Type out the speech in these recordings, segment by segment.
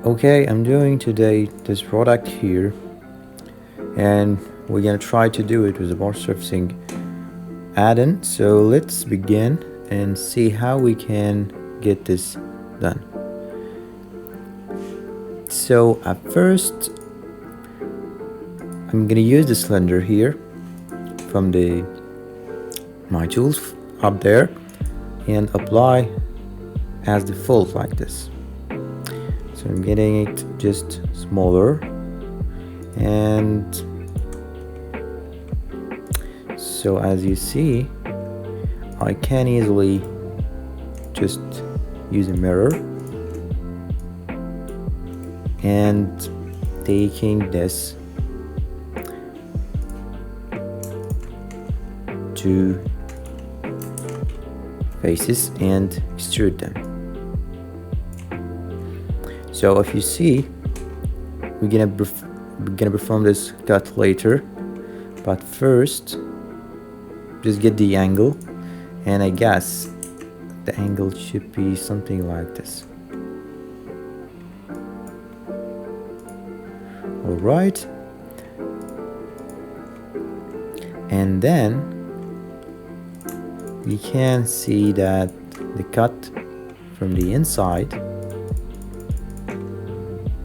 Okay, I'm doing today this product here, and we're gonna try to do it with a more surfacing add-in. So let's begin and see how we can get this done. So at first, I'm gonna use the cylinder here from my tools up there and apply as default like this. So I'm getting it just smaller, and so as you see, I can easily just use a mirror and taking this two faces and extrude them. So if you see, we're gonna perform this cut later, but first just get the angle, and I guess the angle should be something like this. All right, and then you can see that the cut from the inside,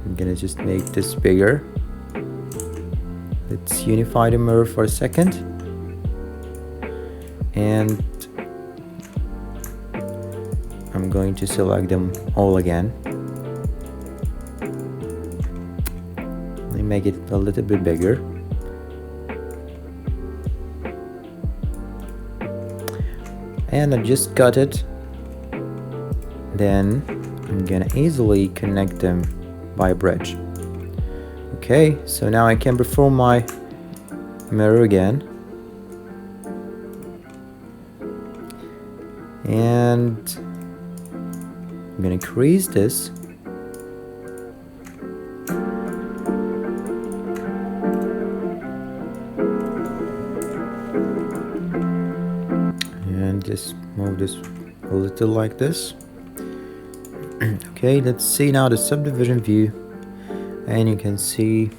I'm gonna just make this bigger. Let's unify the mirror for a second, and I'm going to select them all again. Let me make it a little bit bigger. And I just cut it. Then I'm gonna easily connect them by a bridge. Okay, so now I can perform my mirror again. And I'm gonna crease this. And just move this a little like this. Okay, let's see now the subdivision view, and you can see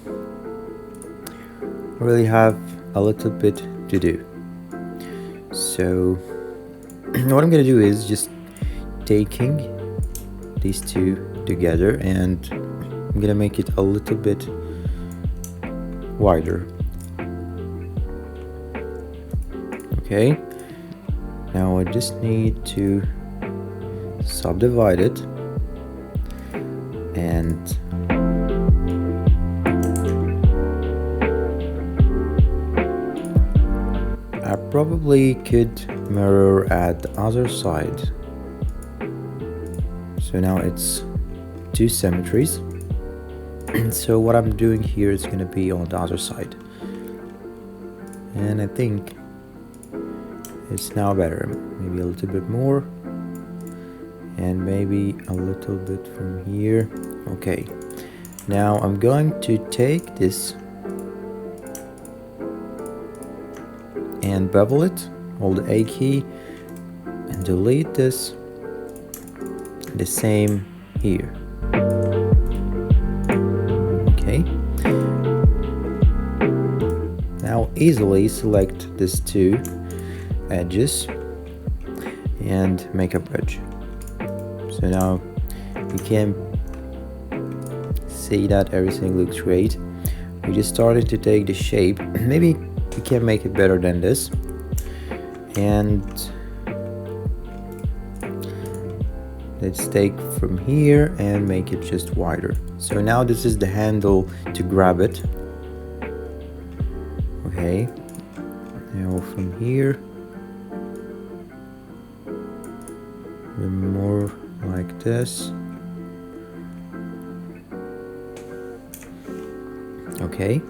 we really have a little bit to do. So what I'm gonna do is just taking these two together, and I'm gonna make it a little bit wider. Okay, now I just need to subdivide it, and I probably could mirror at the other side. So now it's two symmetries. So what I'm doing here is going to be on the other side, and I think it's now better. Maybe a little bit more, and maybe a little bit from here. Okay, now I'm going to take this and bevel it, hold the A key and delete this. The same here. Okay, now easily select these two edges and make a bridge. So now you can see that everything looks great. We just started to take the shape. Maybe we can make it better than this, and let's take from here and make it just wider. So now this is the handle to grab it. Okay, now from here more like this. Okay,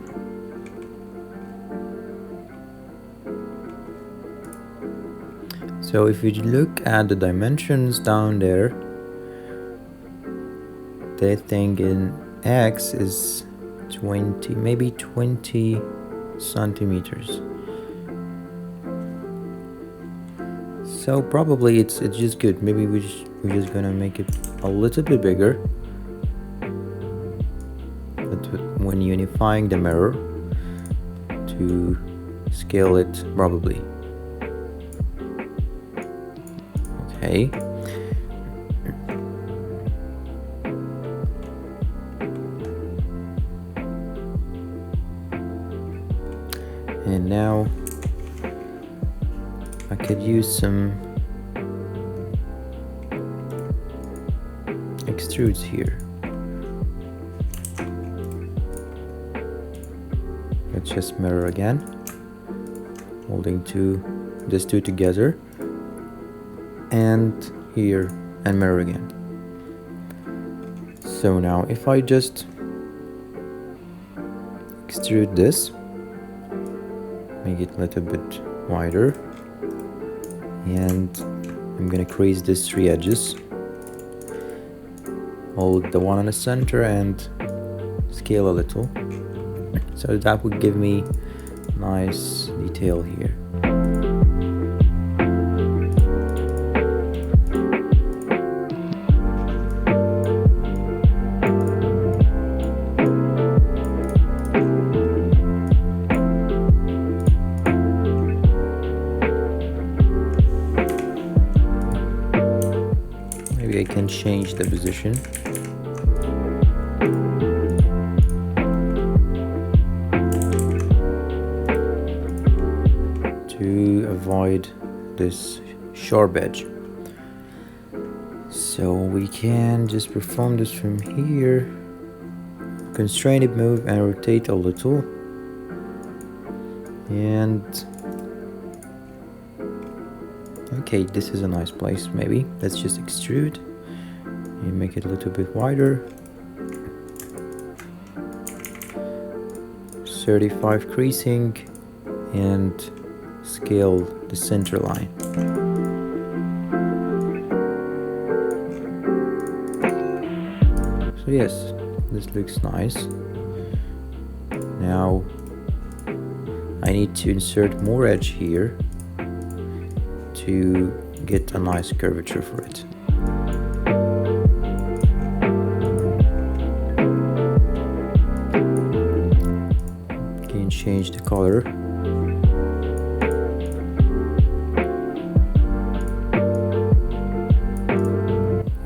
so if you look at the dimensions down there, they think in X is 20, maybe 20 centimeters. So probably it's just good. Maybe we're just gonna make it a little bit bigger. modifying the mirror to scale it probably. Okay. And now I could use some extrudes here. Let's just mirror again, holding these two together, and here, and mirror again. So now if I just extrude this, make it a little bit wider, and I'm gonna crease these three edges, hold the one in the center and scale a little, so that would give me nice detail here. Maybe I can change the position. To avoid this sharp edge. So we can just perform this from here. Constrain it, move and rotate a little. And okay, this is a nice place maybe. Let's just extrude and make it a little bit wider. 35 creasing and scale the center line. So yes, this looks nice. Now I need to insert more edge here to get a nice curvature for it. Can change the color.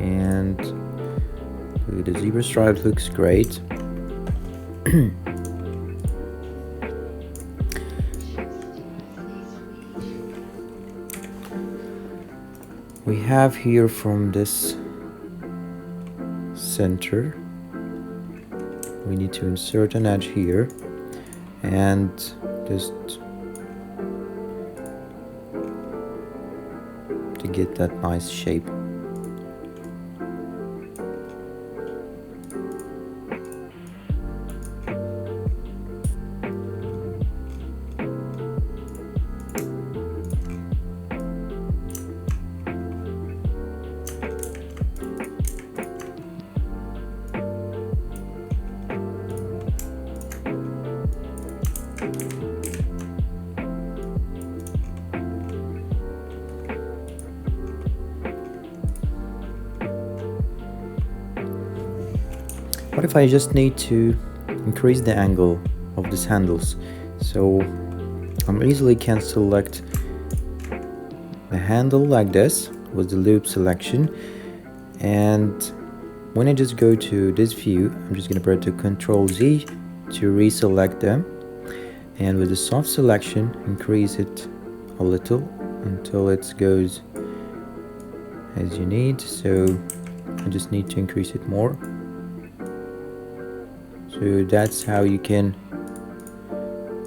And the zebra stripe looks great. We have here from this center, we need to insert an edge here and just to get that nice shape. What if I just need to increase the angle of these handles? So I easily can select the handle like this with the loop selection, and when I just go to this view, I'm just going to press Ctrl Z to reselect them, and with the soft selection increase it a little until it goes as you need. So I just need to increase it more. So that's how you can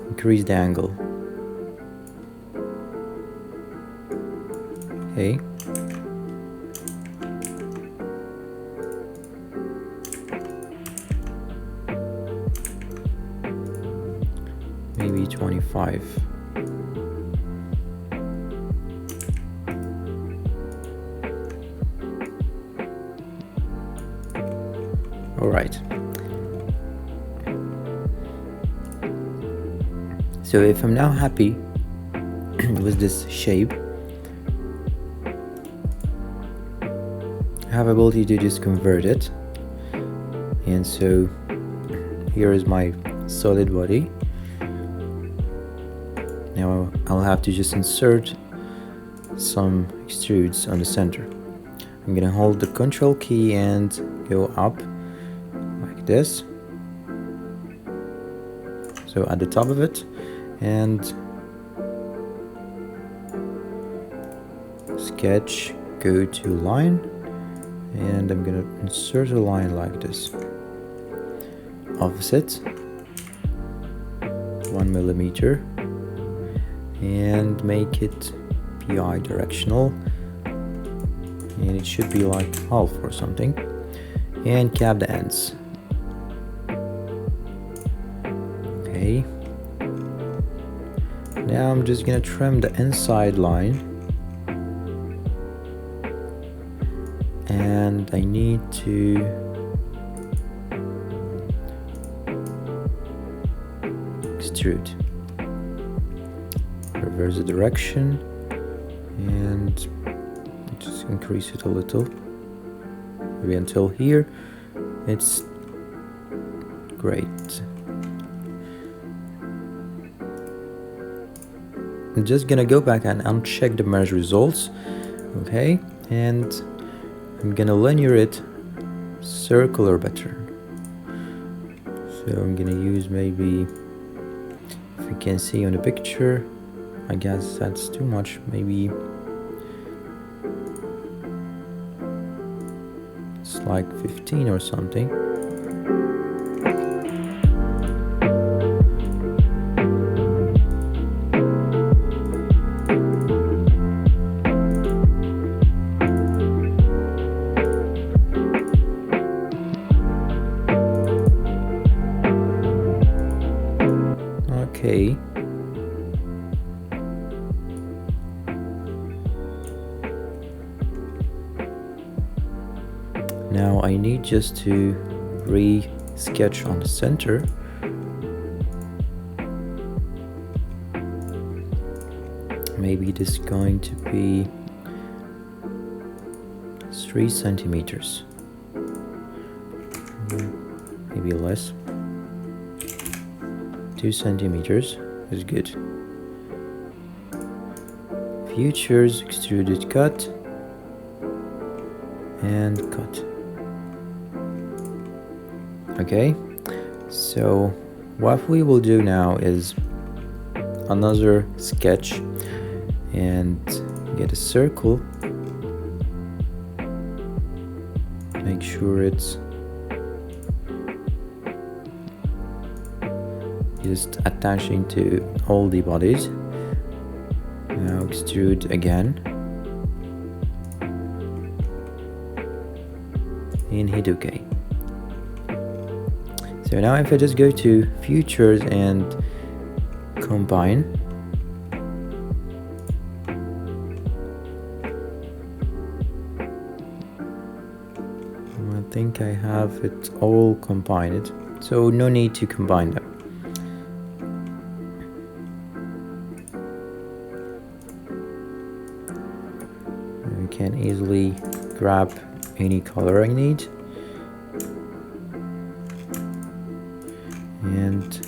increase the angle. Okay. Maybe 25. All right. So if I'm now happy with this shape, I have ability to just convert it. And so here is my solid body. Now I'll have to just insert some extrudes on the center. I'm gonna hold the control key and go up like this, so at the top of it, and sketch, go to line, and I'm gonna insert a line like this, offset 1 millimeter, and make it PI directional, and it should be like half or something, and cap the ends. Okay, now I'm just gonna trim the inside line, and I need to extrude, reverse the direction, and just increase it a little, maybe until here. It's great. I'm just gonna go back and uncheck the merge results. Okay, and I'm gonna linear it circular pattern. So I'm gonna use, maybe, if you can see on the picture, I guess that's too much, maybe it's like 15 or something. Okay. Now I need just to re-sketch on the center. Maybe it is going to be 3 centimeters. Maybe less. 2 centimeters is good. Futures, extruded cut, and cut. Okay, so what we will do now is another sketch and get a circle. Make sure it's just attaching to all the bodies. Now extrude again and hit OK. So now if I just go to Futures and Combine, I think I have it all combined, so no need to combine them. I can easily grab any color I need, and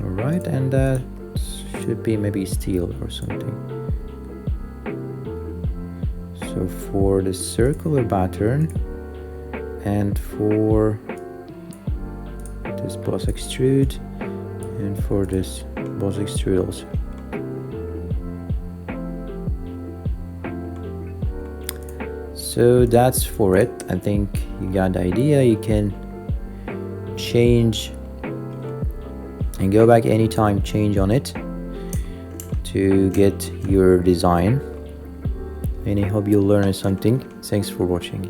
alright, and that should be maybe steel or something. So for the circular pattern and for this boss extrude and for this boss extrude also. So that's for it. I think you got the idea. You can change and go back anytime, change on it to get your design. And I hope you learned something. Thanks for watching.